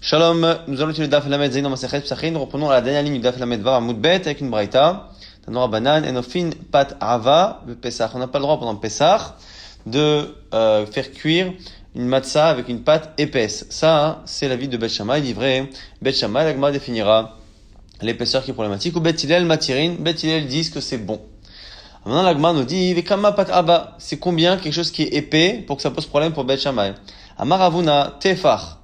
Shalom, nous allons étudier le Daf Lamed Zayin dans Masechet Psachin. Nous reprenons à la dernière ligne du Daf Lamed Vav Amud Bet avec une braïta. Tanora Banan, Enofin Pat Ava, Pesach. On n'a pas le droit pendant Pesach de faire cuire une matzah avec une pâte épaisse. Ça, c'est l'avis de Bet Shammai, livré. Bet Shammai, la Gemara définira l'épaisseur qui est problématique. Ou Bet Hillel Matirin, Bet Hillel disent que c'est bon. Maintenant, la Gemara nous dit, Vekama Pat Ava, c'est combien quelque chose qui est épais pour que ça pose problème pour Bet Shammai? Amar Avuna Tefach.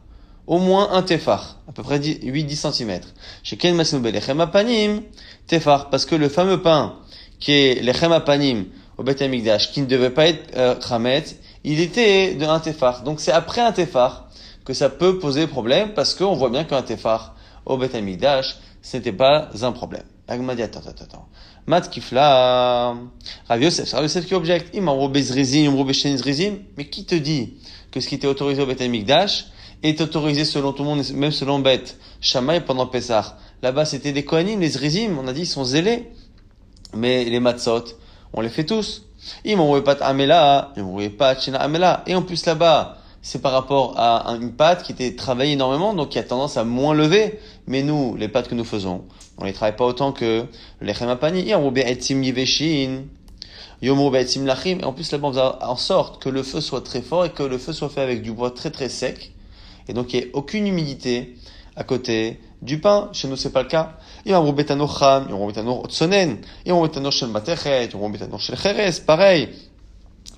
Au moins un tefar, à peu près 8-10 cm. Chez Ken Masinoube Lechem Apanim, tefar, parce que le fameux pain qui est Lechem Apanim au Beth Amikdash, qui ne devait pas être chametz, il était de un tefar. Donc c'est après un tefar que ça peut poser problème, parce qu'on voit bien qu'un tefar au Beth Amikdash, ce n'était pas un problème. Agma dit, attends. Mat Kifla, Rav Yosef qui objecte, Imam Bezrizim, Bezrizim, mais qui te dit que ce qui était autorisé au Beth Amikdash est autorisé selon tout le monde, même selon Beth Shammai pendant Pessah. Là-bas, c'était des Kohanim, les Zrizim, on a dit, ils sont zélés. Mais les Matzot, on les fait tous. Ils m'ont pas Amela, ils m'ont pas Chena Amela. Et en plus, là-bas, c'est par rapport à une pâte qui était travaillée énormément, donc qui a tendance à moins lever. Mais nous, les pâtes que nous faisons, on les travaille pas autant que les Chemapani. Et en plus, là-bas, on faisait en sorte que le feu soit très fort et que le feu soit fait avec du bois très très sec. Et donc, il n'y a aucune humidité à côté du pain. Chez nous, c'est pas le cas. Pareil.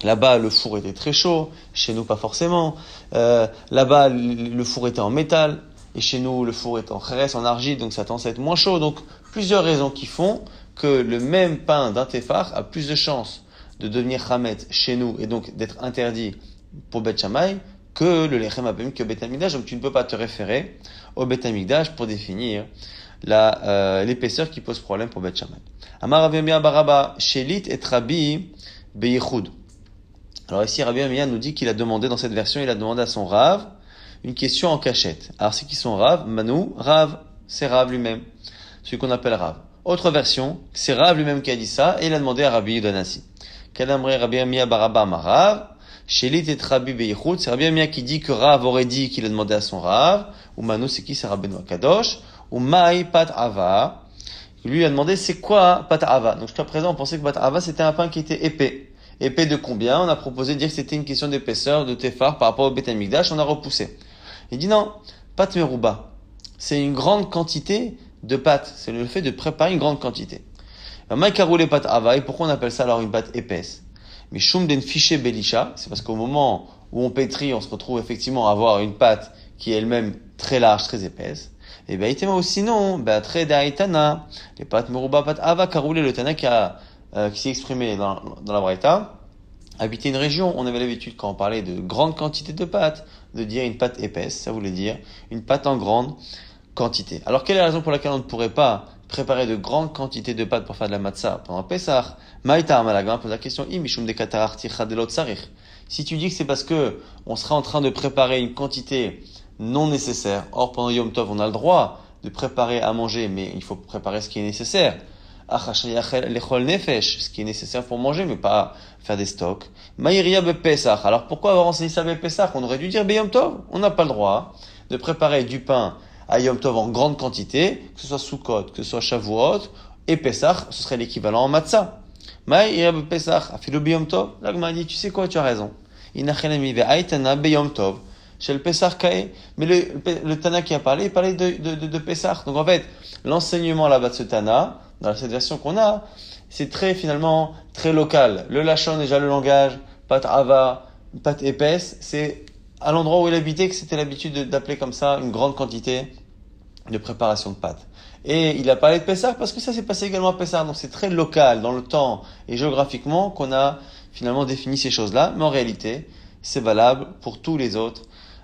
Là-bas, le four était très chaud. Chez nous, pas forcément. Là-bas, le four était en métal. Et chez nous, le four est en chérès, en argile. Donc, ça tend à être moins chaud. Donc, plusieurs raisons qui font que le même pain d'un tefar a plus de chances de devenir chametz chez nous et donc d'être interdit pour Beth Shammai que le lechem apamim, que Beth Amikdash. Donc tu ne peux pas te référer au Beth Amikdash pour définir l'épaisseur qui pose problème pour Beth Shammai. Amar Rabbi Amiya Baraba, Shelit et Rabbi Beyichud. Alors ici, Rabbi Amiya nous dit qu'il a demandé, dans cette version, il a demandé à son Rav une question en cachette. Alors c'est qui son Rav? Manu, Rav, c'est Rav lui-même, celui qu'on appelle Rav. Autre version, c'est Rav lui-même qui a dit ça, et il a demandé à Rabbi Yudanasi. Kadamre Rabbi Amiya Baraba Marav, Shelit et Rabbi Beyichud, c'est Rabbi Amiya qui dit que Rav aurait dit qu'il a demandé à son Rav, ou Manu, c'est qui? C'est Rabbeinu Kadosh, ou Mai Pat Ava, lui a demandé c'est quoi Pat Ava. Donc jusqu'à présent on pensait que Pat Ava c'était un pain qui était épais. Épais de combien? On a proposé de dire que c'était une question d'épaisseur, de tefar par rapport au Beth Amikdash, on a repoussé. Il dit non, Pat Merouba, c'est une grande quantité de pâte, c'est le fait de préparer une grande quantité. Mai Karoulé Pat Ava, et pourquoi on appelle ça alors une pâte épaisse? Mais Shum den fiché belisha, c'est parce qu'au moment où on pétrit, on se retrouve effectivement à avoir une pâte qui est elle-même très large, très épaisse. Et ben, itema aussi non, très daitana, les pâtes meruba pat ava karoulé, le tana qui s'est exprimé dans la braïta, habiter une région. On avait l'habitude quand on parlait de grande quantité de pâte, de dire une pâte épaisse, ça voulait dire une pâte en grande quantité. Alors quelle est la raison pour laquelle on ne pourrait pas préparer de grandes quantités de pâtes pour faire de la matzah pendant Pessah? Maïta Amalagma pose la question, Imishum de Katar Tichadelot Sarich. Si tu dis que c'est parce que on serait en train de préparer une quantité non nécessaire, or pendant Yom Tov on a le droit de préparer à manger, mais il faut préparer ce qui est nécessaire. Lechol Nefesh, ce qui est nécessaire pour manger, mais pas faire des stocks. Maïria Bepesach. Alors pourquoi avoir enseigné ça Bepesach? On aurait dû dire Yom Tov. On n'a pas le droit de préparer du pain à Yom Tov en grande quantité, que ce soit Sukkot, que ce soit Shavuot, et Pesach, ce serait l'équivalent en matzah. Maï Pesach, afilu b'Yom Tov. Là, m'a dit, tu sais quoi, tu as raison. Inachelemi ve'aitana b'Yom Tov, chez le Pesach kae. Mais le Tana qui a parlé, il parlait de Pesach. Donc en fait, l'enseignement là-bas de ce Tana, dans cette version qu'on a, c'est finalement, très local. Le Lachon, déjà le langage, pâte ava, pâte épaisse, c'est à l'endroit où il habitait que c'était l'habitude d'appeler comme ça une grande quantité de préparation de pâtes. Et il a parlé de Pessah parce que ça s'est passé également à Pessah. Donc c'est très local dans le temps et géographiquement qu'on a finalement défini ces choses-là. Mais en réalité, c'est valable pour tous les autres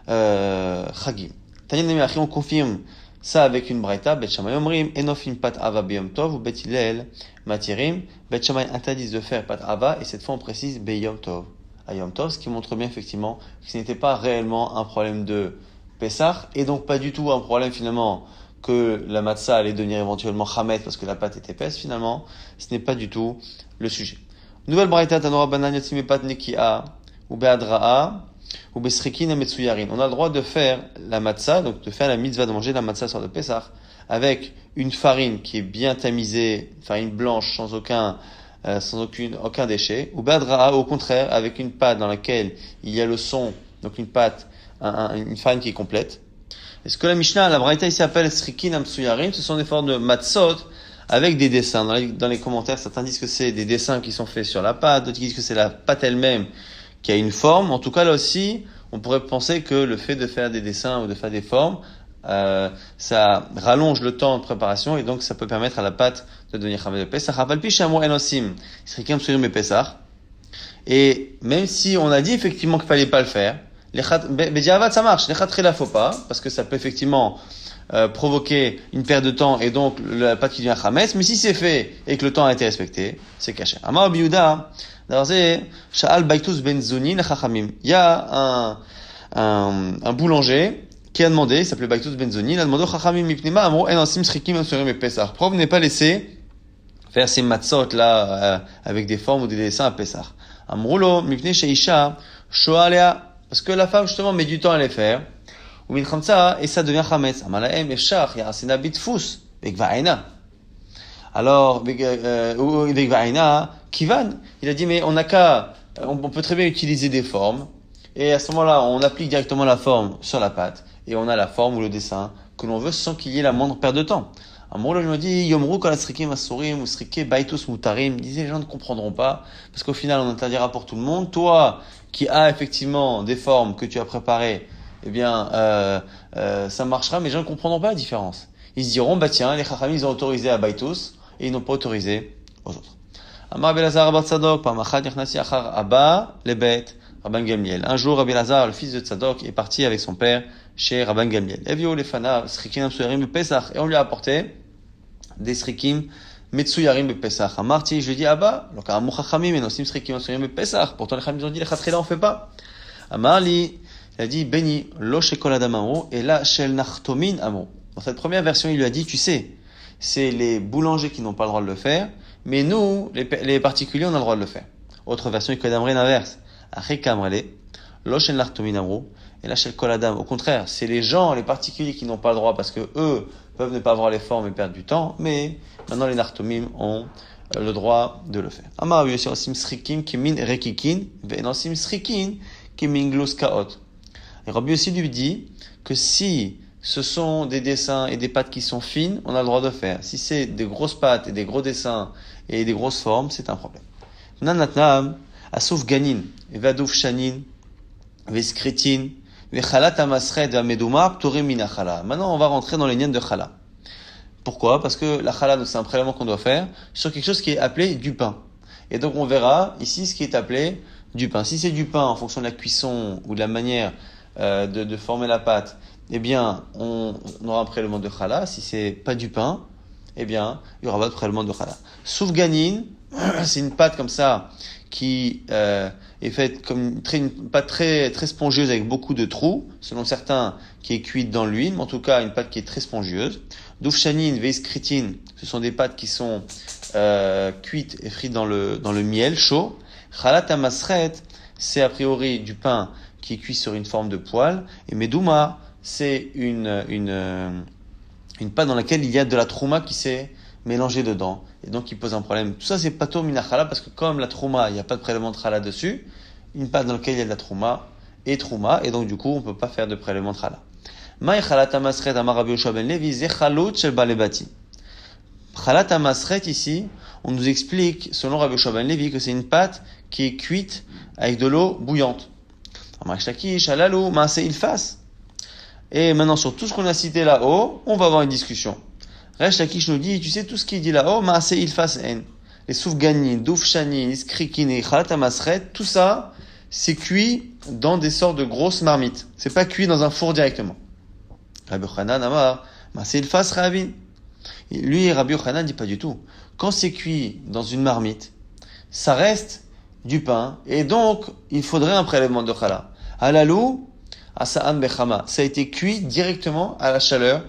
Chagim. Tanya Nemiachi, on confirme ça avec une braïta. Bet Shammai omrim, enofim pat ava beyom tov ou bet Hillel matirim. Bet Shammai interdisent de faire pat ava et cette fois on précise beyom tov. À Yom Tov, ce qui montre bien effectivement que ce n'était pas réellement un problème de Pessah et donc pas du tout un problème finalement que la matzah allait devenir éventuellement chametz parce que la pâte est épaisse. Finalement, ce n'est pas du tout le sujet. Nouvelle braïta, tanora banan yatzime pat nekia ou beadra'a ou besrikin ametsuyarin. On a le droit de faire la matzah, donc de faire la mitzvah de manger la matzah sur le Pessah, avec une farine qui est bien tamisée, farine blanche sans aucun déchet, ou badraa, au contraire, avec une pâte dans laquelle il y a le son, donc une pâte, une farine qui est complète. Est-ce que la Mishnah, la Braïta ici appelle srikin amtsuyarim, ce sont des formes de matzot avec des dessins. Dans les commentaires, certains disent que c'est des dessins qui sont faits sur la pâte, d'autres disent que c'est la pâte elle-même qui a une forme. En tout cas, là aussi, on pourrait penser que le fait de faire des dessins ou de faire des formes, ça rallonge le temps de préparation et donc ça peut permettre à la pâte de devenir chametz de Pesach. Rapalpi shamo enosim, srikim amtsuyarim et Pesach. Et même si on a dit effectivement qu'il fallait pas le faire, Bediavad ça marche, lechatchila faut pas, parce que ça peut effectivement provoquer une perte de temps et donc la pâte qui devient chametz, mais si c'est fait et que le temps a été respecté, c'est caché. Amar Biuda, Sha'al Baitus Ben Zoni Chachamim. Il y a un boulanger qui a demandé, il s'appelait Baitus Ben Zoni, il a demandé au Chachamim Mipnema Amro En Asim Srikim Amsurim et Pesach. Pourquoi vous n'avez pas laissé faire ces matzot là avec des formes ou des dessins à Pesach? Amroulo Mipne Sheisha Shoalea. Parce que la femme, justement, met du temps à les faire. Ou min khamsa, et ça devient chametz. Amalaem, efshach, ya'asena bitfus, vekva'ina. Alors, vekva'ina, kivan. Il a dit, mais on peut très bien utiliser des formes. Et à ce moment-là, on applique directement la forme sur la pâte. Et on a la forme ou le dessin que l'on veut sans qu'il y ait la moindre perte de temps. Amroulo, je me dis, yomru kol asrikim asurim, ou srike baitus mutarim. Il disait, les gens ne comprendront pas. Parce qu'au final, on interdira pour tout le monde. Toi, qui a effectivement des formes que tu as préparées, eh bien, ça marchera, mais les gens ne comprendront pas la différence. Ils se diront, bah tiens, les chachamim, ils ont autorisé à Baitus, et ils n'ont pas autorisé aux autres. Amar Belazar Bar Tzadok, par Machat Yachnasi Achar Abba, Lebet, Rabban Gamliel. Un jour, Rabbi Elazar, le fils de Tzadok, est parti avec son père chez Rabban Gamliel. Evio Lefana, Srikim Amsuyarim Pesach, et on lui a apporté des Srikim Metsuyarim be Pesach. Amarti, je lui dis, Abba, donc à Chachamim, et nosim Srikim Amsuyarim be Pesach. Pourtant, les Chachamim ont dit, les Chatrila, on fait pas. Amarli, il a dit, Beni, lo shekol adam amro, et la shel nachtomin amro. Dans cette première version, il lui a dit, tu sais, c'est les boulangers qui n'ont pas le droit de le faire, mais nous, les particuliers, on a le droit de le faire. Autre version, il kodamre l'inverse. Aché kamrele, lo shel nachtomin amro, et la shel kol adam. Au contraire, c'est les gens, les particuliers qui n'ont pas le droit, parce que eux peuvent ne pas avoir les formes et perdre du temps, mais maintenant les nachtomim ont le droit de le faire. Amar yosim srikim kimin rekikin, ve'enosim srikin kimin glus kaot. Et Rabbi aussi lui dit que si ce sont des dessins et des pâtes qui sont fines, on a le droit de faire. Si c'est des grosses pâtes et des gros dessins et des grosses formes, c'est un problème. Nanatnam, asuf ganin, vadouf shanin, veskritin, vechalat amasred ameduma ptorim min achala. Maintenant, on va rentrer dans les niens de chala. Pourquoi? Parce que la chala, c'est un prélèvement qu'on doit faire sur quelque chose qui est appelé du pain. Et donc, on verra ici ce qui est appelé du pain. Si c'est du pain en fonction de la cuisson ou de la manière de former la pâte, eh bien, on aura un prélèvement de chala. Si c'est pas du pain, eh bien, il y aura pas de prélèvement de chala. Souf ganin, c'est une pâte comme ça qui est faite comme une pâte très très spongieuse avec beaucoup de trous, selon certains qui est cuite dans l'huile, mais en tout cas une pâte qui est très spongieuse. Doufchanin, veiskritin, ce sont des pâtes qui sont cuites et frites dans le miel chaud. Chalat amasret, c'est a priori du pain qui est cuit sur une forme de poêle. Et medouma, c'est une pâte dans laquelle il y a de la trouma qui s'est mélangée dedans. Et donc, il pose un problème. Tout ça, c'est pato minachala, parce que comme la trouma, il n'y a pas de prélèvement de chala dessus, une pâte dans laquelle il y a de la trouma, et donc, du coup, on ne peut pas faire de prélèvement de chala. Maï chalat amasret amar Rabbi Yoshua ben Levi, ze chalut shel balebati. Chalat amasret, ici, on nous explique, selon Rabbi Yoshua ben Levi, que c'est une pâte qui est cuite avec de l'eau bouillante. Amar Shlakish, halalou, maase ilfas. Et maintenant, sur tout ce qu'on a cité là-haut, on va avoir une discussion. Resh Lakish nous dit, tu sais, tout ce qu'il dit là-haut, maase ilfas en. Les soufganin, doufchanin, iskrikin et chalat amasret, tout ça, c'est cuit dans des sortes de grosses marmites. C'est pas cuit dans un four directement. Rabbi Yochanan amar, maase ilfas ravin. Lui, Rabbi Yochanan dit pas du tout. Quand c'est cuit dans une marmite, ça reste du pain, et donc, il faudrait un prélèvement de chala. Halalou, asa'an bechama. Ça a été cuit directement à la chaleur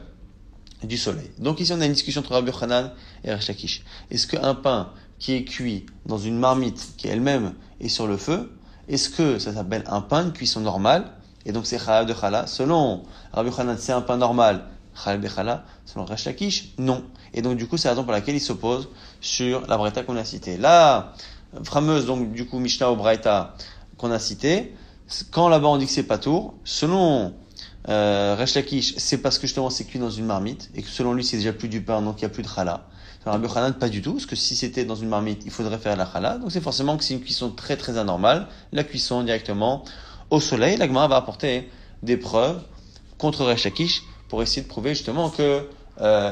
du soleil. Donc ici, on a une discussion entre Rabbi Yochanan et Resh Lakish. Est-ce qu'un pain qui est cuit dans une marmite qui elle-même est sur le feu, est-ce que ça s'appelle un pain, une cuisson normale, et donc c'est Chalal de Chala? Selon Rabbi Yochanan, c'est un pain normal, Chalal Bechala. Selon Resh Lakish, non. Et donc du coup, c'est la raison pour laquelle il s'oppose sur la Braïta qu'on a citée. La fameuse, donc du coup, Mishnah ou Braïta qu'on a citée, quand là-bas on dit que c'est patour, selon Resh Lakish, c'est parce que justement c'est cuit dans une marmite, et que selon lui c'est déjà plus du pain, donc il n'y a plus de Chala. Selon Rabbi Yochanan, pas du tout, parce que si c'était dans une marmite, il faudrait faire la Chala. Donc c'est forcément que c'est une cuisson très très anormale, la cuisson directement au soleil. La Gemara va apporter des preuves contre Resh Lakish pour essayer de prouver justement que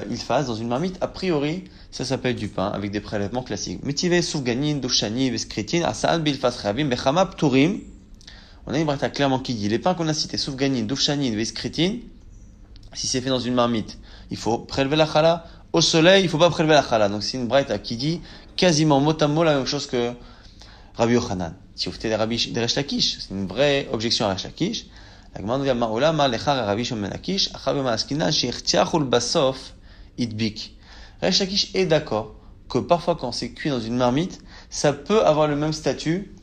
il fasse dans une marmite. A priori, ça s'appelle du pain avec des prélèvements classiques. Métivé, soufganin, douchani, veskritin, asaan, bilfas, rabim, bechama, pturim. On a une braïta clairement qui dit les pains qu'on a cités, soufganin, douchanin, veskritin, si c'est fait dans une marmite, il faut prélever la chala. Au soleil, il faut pas prélever la chala. Donc c'est une braïta qui dit quasiment mot à mot la même chose que Rabbi Yochanan. Si vous faites des Resh Lakish, c'est une vraie objection à Resh Lakish. La Gemara nous dit Ma'ola ma lechar Rabbi Shimon Lakish, achav ma'askinan she'irtiachul basof idbik. Resh Lakish est d'accord que parfois quand c'est cuit dans une marmite, ça peut avoir le même statut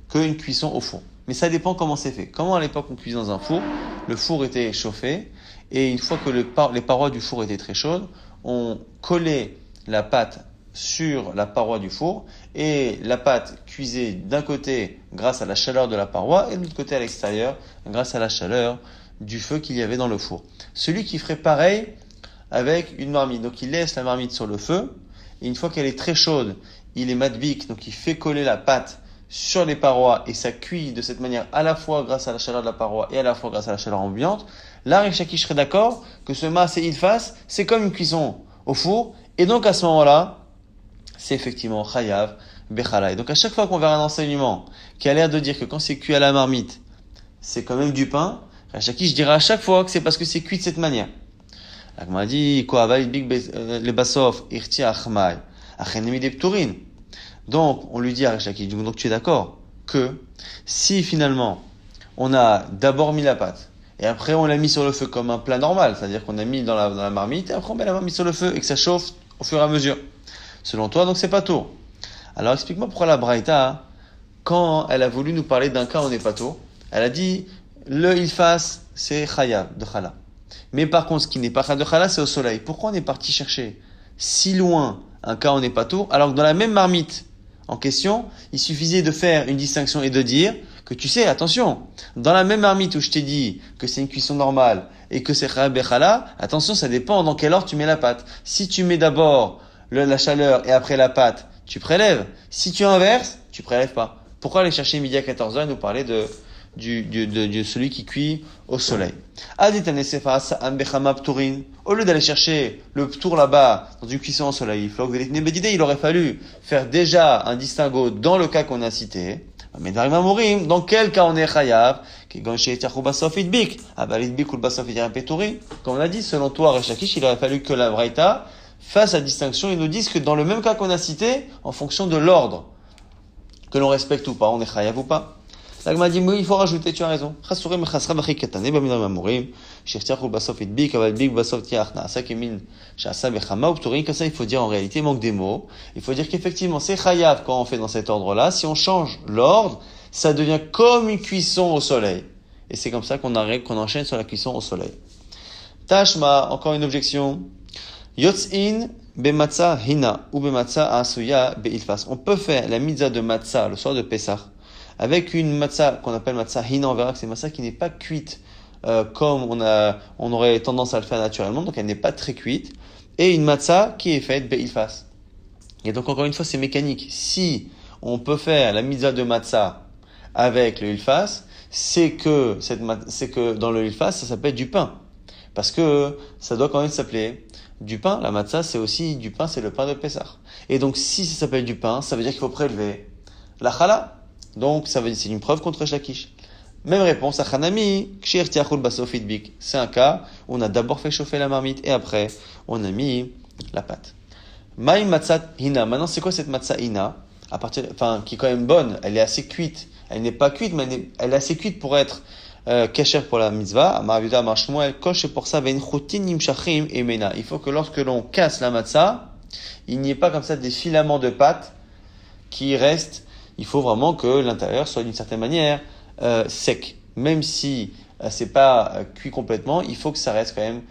qu'une cuisson au four. Mais ça dépend comment c'est fait. Comment à l'époque on cuisait dans un four, le four était chauffé et une fois que les parois du four étaient très chaudes, on collait la pâte sur la paroi du four et la pâte cuisait d'un côté grâce à la chaleur de la paroi et de l'autre côté à l'extérieur grâce à la chaleur du feu qu'il y avait dans le four. Celui qui ferait pareil avec une marmite, donc il laisse la marmite sur le feu et une fois qu'elle est très chaude, il est madbik, donc il fait coller la pâte sur les parois et ça cuit de cette manière à la fois grâce à la chaleur de la paroi et à la fois grâce à la chaleur ambiante. Là, Resh Lakish serait d'accord que ce mas et ilfas, c'est comme une cuisson au four et donc à ce moment-là, c'est effectivement chayav bechala. Et donc à chaque fois qu'on verra un enseignement qui a l'air de dire que quand c'est cuit à la marmite, c'est quand même du pain, Resh Lakish dira à chaque fois que c'est parce que c'est cuit de cette manière. La Gemara dit quoi le basof irti achmai achenemi de pturin. Donc on lui dit à Resh Lakish, donc tu es d'accord que si finalement on a d'abord mis la pâte et après on l'a mis sur le feu comme un plat normal, c'est-à-dire qu'on a mis dans la marmite et après on met la marmite sur le feu et que ça chauffe au fur et à mesure. Selon toi, donc c'est pas tôt. Alors explique-moi pourquoi la Braïta, quand elle a voulu nous parler d'un cas où on n'est pas tôt, elle a dit le ilfas c'est chayav de chala. Mais par contre, ce qui n'est pas chayav de chala, c'est au soleil. Pourquoi on est parti chercher si loin un cas où on n'est pas tôt, alors que dans la même marmite en question, il suffisait de faire une distinction et de dire que tu sais, attention, dans la même marmite où je t'ai dit que c'est une cuisson normale et que c'est chayav de chala, attention, ça dépend dans quel ordre tu mets la pâte. Si tu mets d'abord la chaleur et après la pâte, tu prélèves. Si tu inverses, tu prélèves pas. Pourquoi aller chercher midi à 14h et nous parler de celui qui cuit au soleil? Au lieu d'aller chercher le ptour là-bas, dans une cuisson au soleil, il aurait fallu faire déjà un distinguo dans le cas qu'on a cité. Mais dans quel cas on est chayav? Comme on a dit, selon toi, Resh Lakish, il aurait fallu que la Braïta fasse la distinction et nous disent que dans le même cas qu'on a cité, en fonction de l'ordre, que l'on respecte ou pas, on est chayav ou pas. La Gemara dit, oui, il faut rajouter, tu as raison. Comme ça, il faut dire en réalité, il manque des mots. Il faut dire qu'effectivement, c'est chayav quand on fait dans cet ordre-là. Si on change l'ordre, ça devient comme une cuisson au soleil. Et c'est comme ça qu'on enchaîne sur la cuisson au soleil. Tashma, encore une objection. Yotz'in bematza hina ou bematza asuya beilfas. On peut faire la mitzvah de matzah le soir de Pessah avec une matzah qu'on appelle matzah hina. On verra que c'est une matzah qui n'est pas cuite comme on aurait tendance à le faire naturellement, donc elle n'est pas très cuite, et une matzah qui est faite beilfas. Et donc encore une fois c'est mécanique. Si on peut faire la mitzvah de matzah avec le ilfas, c'est que dans le ilfas ça s'appelle du pain, parce que ça doit quand même s'appeler du pain. La matzah, c'est aussi du pain, c'est le pain de Pessah. Et donc, si ça s'appelle du pain, ça veut dire qu'il faut prélever la chala. Donc, ça veut dire, c'est une preuve contre Resh Lakish. Même réponse à Hanami, kshir tiachul basof idbik. C'est un cas où on a d'abord fait chauffer la marmite et après, on a mis la pâte. Maï matzah hina. Maintenant, c'est quoi cette matzah hina? Qui est quand même bonne. Elle est assez cuite. Elle n'est pas cuite, mais elle est assez cuite pour être kasher pour la mitzvah. C'est pour ça, il faut que lorsque l'on casse la matzah, il n'y ait pas comme ça des filaments de pâte qui restent il faut vraiment que l'intérieur soit d'une certaine manière sec. Même si c'est pas cuit complètement, il faut que ça reste quand même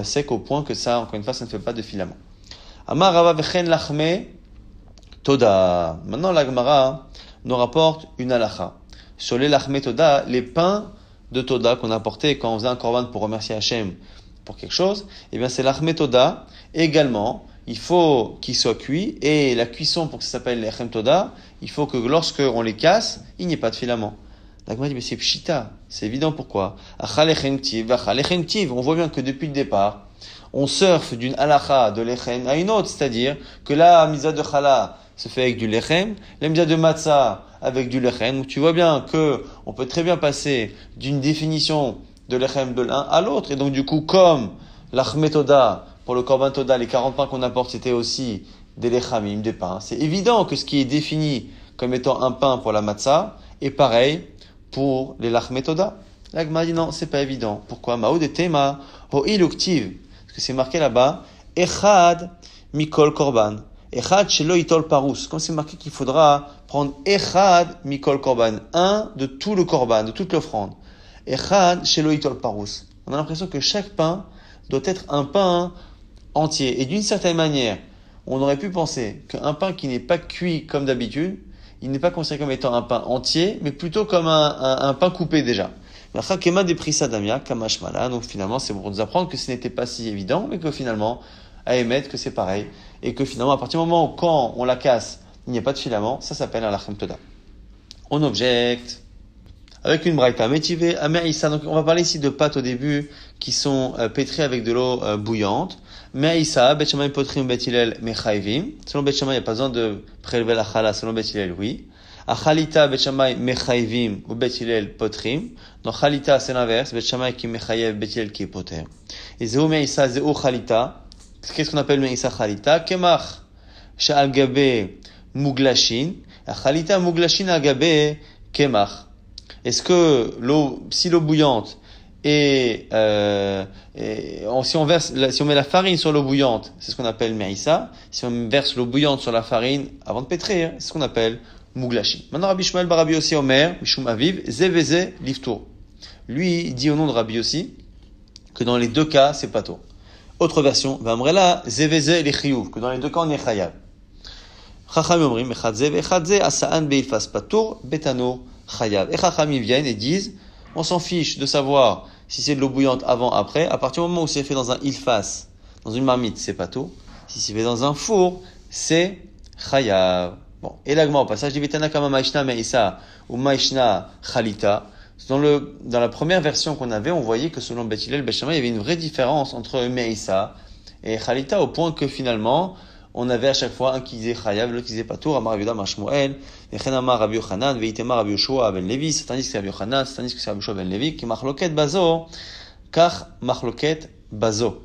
sec au point que ça, encore une fois, ça ne fait pas de filament. Amar Rava vechen lachme toda. Maintenant, la Gemara nous rapporte une halakha. Sur les lachme toda, les pains de toda qu'on a apportés quand on faisait un korban pour remercier Hachem pour quelque chose, eh bien c'est lachme toda. Également, il faut qu'ils soient cuits, et la cuisson pour que ça s'appelle lechem toda, il faut que lorsque on les casse, il n'y ait pas de filament. La Gemara dit, mais c'est pshita, c'est évident pourquoi. Achal lechem ktiv, achal lechem ktiv. On voit bien que depuis le départ, on surfe d'une halakha de lechem à une autre, c'est-à-dire que la misa de challah se fait avec du lechem, la misa de matzah avec du lechem. Donc tu vois bien que on peut très bien passer d'une définition de lechem de l'un à l'autre, et donc du coup, comme l'achme toda, pour le korban toda, les 40 pains qu'on apporte, c'était aussi des lechamim, des pains. C'est évident que ce qui est défini comme étant un pain pour la matzah est pareil pour les lachme toda. La Gemara dit non, c'est pas évident. Pourquoi? Ma'od et tema ho'il uktiv. Parce que c'est marqué là-bas, echad mikol korban. Echad shelo itol parus. Comme c'est marqué qu'il faudra prendre echad mikol korban. Un de tout le korban, de toute l'offrande. Echad shelo itol parus. On a l'impression que chaque pain doit être un pain entier. Et d'une certaine manière, on aurait pu penser qu'un pain qui n'est pas cuit comme d'habitude, il n'est pas considéré comme étant un pain entier, mais plutôt comme un pain coupé déjà. Donc finalement, c'est pour nous apprendre que ce n'était pas si évident, mais que finalement, à émettre que c'est pareil. Et que finalement, à partir du moment où quand on la casse, il n'y a pas de filament, ça s'appelle un lachem toda. On objecte avec une braïta métivée à Meïssa. Donc on va parler ici de pâtes au début qui sont pétries avec de l'eau bouillante. Meïssa, Bet Shammai potrim Bet Hillel mechayvim. Selon Bet Shammai, il n'y a pas besoin de prélever la chala. Selon Bet Hillel, oui. Achalita Bet Shammai mechayvim ou Bet Hillel potrim. Donc chalita c'est l'inverse. Bet Shammai qui mechayev, Bet Hillel qui est poter. Et zéou Meïssa, zéou chalita. Qu'est-ce qu'on appelle Meïssa chalita? Kemach sha'al gabe muglashin. Achalita muglashin al gabe kemach. Est-ce que si l'eau bouillante si on met la farine sur l'eau bouillante, c'est ce qu'on appelle meïssa. Si on verse l'eau bouillante sur la farine avant de pétrir, c'est ce qu'on appelle mouglashi. Maintenant, Rabbi Shmuel bar Rabbi Yossi Omer, Mishum Aviv, Zeveze Liftour. Lui dit au nom de Rabbi Yossi que dans les deux cas, c'est pato. Autre version, Vamrela, Zeveze Lechiyuv, que dans les deux cas, on est chayav. Chacham Omrim, Echadze, Echadze, Asaan Beilfas Patour, Betano. Chayav. Et Chachamim viennent et disent, on s'en fiche de savoir si c'est de l'eau bouillante avant, après. À partir du moment où c'est fait dans un ilfas, dans une marmite, c'est pas tout. Si c'est fait dans un four, c'est chayav. Bon. Et l'agma au passage, dit Vetana kama maishna meisa ou maishna chalita. Dans la première version qu'on avait, on voyait que selon Bet Hillel, Bet Shammai, il y avait une vraie différence entre meisa et chalita, au point que finalement, on avait à chaque fois un qui disait chayav, l'autre qui disait patour, Amar Rabbi Yehuda Mar Shmuel, Vechen Amar Rabbi Yochanan, Veitema Rabbi Yoshua ben Levi, c'est tandis que c'est Rabbi Yochanan, c'est tandis que c'est Rabbi Yoshua ben Levi, qui machloket bazo, kach machloket bazo.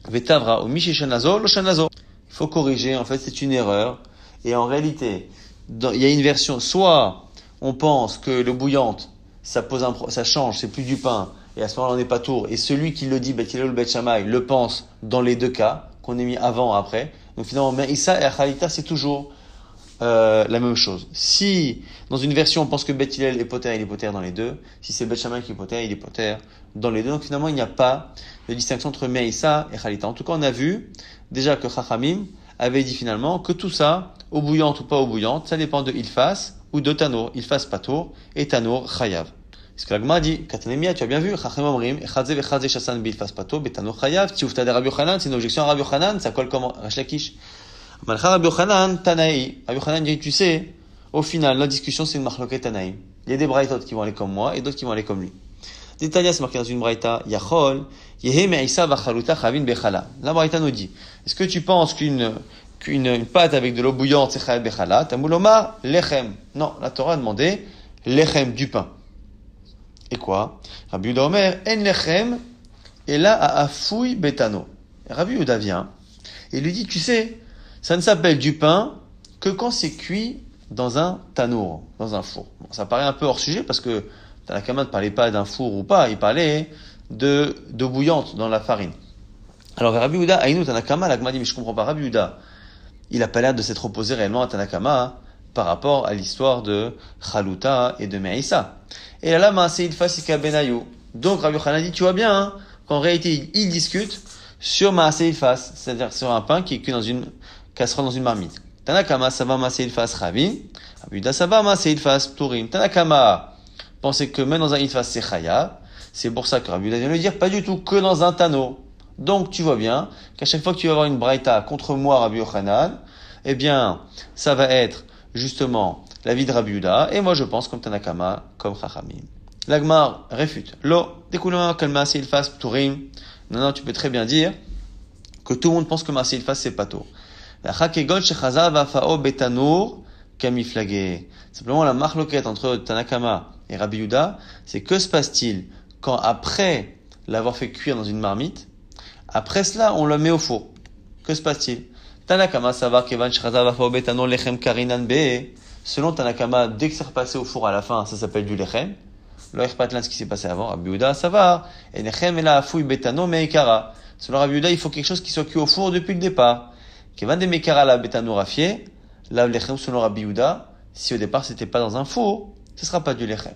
Vetavra, ou mishishanazo, loshanazo. Il faut corriger, en fait, c'est une erreur. Et en réalité, il y a une version, soit on pense que l'eau bouillante, ça change, c'est plus du pain, et à ce moment-là on n'est pas tour, et celui qui le dit, Bet Hillel ou Bet Shammai, le pense dans les deux cas, qu'on ait mis avant, après. Donc finalement, Meïssa et Achalita, c'est toujours la même chose. Si, dans une version, on pense que Bet Hillel est poter, il est poter dans les deux. Si c'est Bet Shammai qui est poter, il est poter dans les deux. Donc finalement, il n'y a pas de distinction entre Meïssa et Achalita. En tout cas, on a vu déjà que Chachamim avait dit finalement que tout ça, eau bouillante ou pas eau bouillante, ça dépend de Ilfas ou de Tanour. Ilfas Patour et Tanour Chayav. Ce que la Gemara dit, Katanemia, tu as bien vu, Chachem Omrim, Echadze vechadze shassan bilfas pato, Betanour Chayav, Tioufta de Rabbi Yochanan, c'est une objection à Rabbi Yochanan, ça colle comme Resh Lakish. Malcha Rabbi Yochanan, Tanaï. Rabbi Yochanan dit, tu sais, au final, notre discussion, c'est une marloquet Tanaï. Il y a des braïtot qui vont aller comme moi et d'autres qui vont aller comme lui. D'Italia, c'est marqué dans une braïta, Yachol, Yehe me'isa vachaluta chavin bechala. La braïta nous dit, est-ce que tu penses qu'une pâte avec de l'eau bouillante, c'est chayav bechala? Tamoulomar, lechem. Non, la Torah a demandé, lechem, du pain. Et quoi? Rabbi Yehuda Omer, en lechem, et là, à afoui betano. Rabbi Yehuda vient, et lui dit, tu sais, ça ne s'appelle du pain que quand c'est cuit dans un tanour, dans un four. Bon, ça paraît un peu hors sujet, parce que Tanakama ne parlait pas d'un four ou pas, il parlait d'eau bouillante dans la farine. Alors, Rabbi Yehuda, Aïnou Tanakama, la Gemara dit, mais je comprends pas, Rabbi Yehuda, il a pas l'air de s'être opposé réellement à Tanakama, par rapport à l'histoire de Chaluta et de Meïssa. Et là, Maaseh Ilfas Ika Benayou. Donc, Rabbi Yochanan dit, tu vois bien, hein, qu'en réalité, ils discutent sur Maaseh Ilfas, c'est-à-dire sur un pain qui est cuit dans une casserole, dans une marmite. Tanakama Sava Maaseh Ilfas Ravin, Rabbi Yuda Sava Maaseh Ilfas Pturim. Tanakama pensait que même dans un Ilfas c'est Chaya. C'est pour ça que Rabbi Yuda vient le dire, pas du tout que dans un Tano. Donc, tu vois bien qu'à chaque fois que tu vas avoir une braïta contre moi, Rabbi Yochanan, eh bien, ça va être justement l'avis de Rabbi Yuda, et moi je pense comme Tanakama, comme Chachamim. L'Agmar réfute. Lo, découlons kalma se ilfas pturim. Non, tu peux très bien dire que tout le monde pense que Maaseh Ilfas c'est pato. Simplement la marloquette entre Tanakama et Rabbi Yuda, c'est que se passe-t-il quand après l'avoir fait cuire dans une marmite, après cela on le met au four. Que se passe-t-il? Tanakama savar kevan shchazav afao betanor lechem karinan be. Selon Tanakama, dès que c'est repassé au four à la fin, ça s'appelle du lechem. Lo echpatlan ce qui s'est passé avant. Rabbi Yuda savar et lechem ela afouy betano meikara. Selon Rabbi Yuda, il faut quelque chose qui soit cuit au four depuis le départ. Kevan de meikara la betano rafie. La lechem selon Rabbi Yuda, si au départ c'était pas dans un four, ce sera pas du lechem.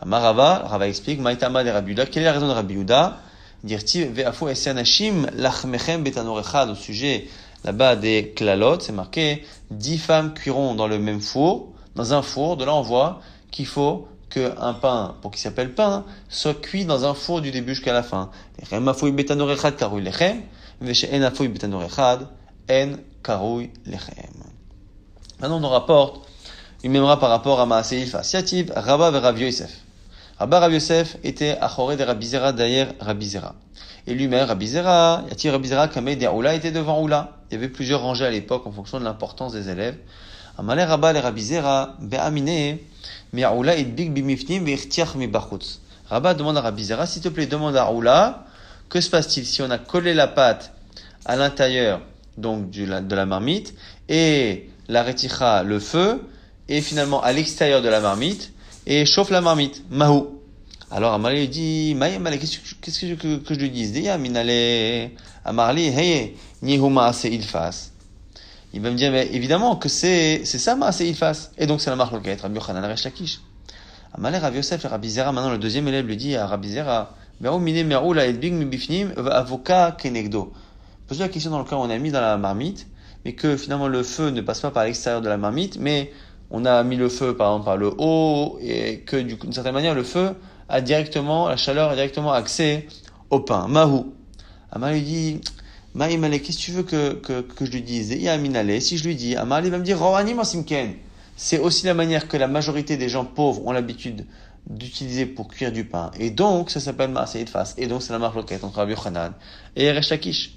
Amarava, Rava explique, Maïtama de Rabbi Yuda, quelle est la raison de Rabbi Yuda? Dirti ve'afou esanashim lachmechem betano rechad, au sujet là-bas des klalot, c'est marqué 10 femmes cuiront dans le même four, dans un four. De là on voit qu'il faut qu'un pain, pour qu'il s'appelle pain, soit cuit dans un four du début jusqu'à la fin. Lechem afouy betano rechad karouy lechem, ve'she'en afouy betano rechad, en karouy lechem. Maintenant on nous rapporte une mémoire par rapport à Maaseh Ilfas. Yativ, Rabba et Rabbi Yosef. Rabba Rabbi Yosef était achoré de Rabbi Zera derrière Rabbi Zera. Et lui-même, Rabbi Zera, Yativ Rabbi Zera, Kamei de Oula était devant Oula. Il y avait plusieurs rangées à l'époque en fonction de l'importance des élèves. Amalé Rabba et Rabbi Zera, Be'amine, Mi'aoula et Big Bimifnim, Ve'irtiach mi Bachutz. Rabba demande à Rabbi Zera, s'il te plaît, demande à Oula, que se passe-t-il si on a collé la pâte à l'intérieur, donc, de la marmite, et la reticha, le feu, et finalement à l'extérieur de la marmite, et chauffe la marmite. Mahou. Alors Amarli lui dit, Maïmale, qu'est-ce que je lui dise? Deya minale. Amarli, hey, nihu Maaseh Ilfas. Il va me dire, mais évidemment que c'est ça Maaseh Ilfas. Et donc c'est la marque loquette, Rabbi Yochanan Resh Lakish. Amalé Rabbi Yosef et Rabbi Zera, maintenant le deuxième élève lui dit à Rabbi Zera, Me'ou mine me'ou la edbig mi bifnim, avoka kenegdo. Pose la question dans le cas où on a mis dans la marmite, mais que finalement le feu ne passe pas par l'extérieur de la marmite, mais on a mis le feu par exemple par le haut, et que d'une certaine manière le feu a directement, la chaleur a directement accès au pain. Mahou. Amar lui dit, Maïmale, qu'est-ce que tu veux que je lui dise? Et Aminale, si je lui dis, Amar va me dire, Rohani Mansimken. C'est aussi la manière que la majorité des gens pauvres ont l'habitude d'utiliser pour cuire du pain. Et donc, ça s'appelle Maaseh Ilfas. Et donc, c'est la marque loquette entre Rabbi Yochanan et Resh Lakish.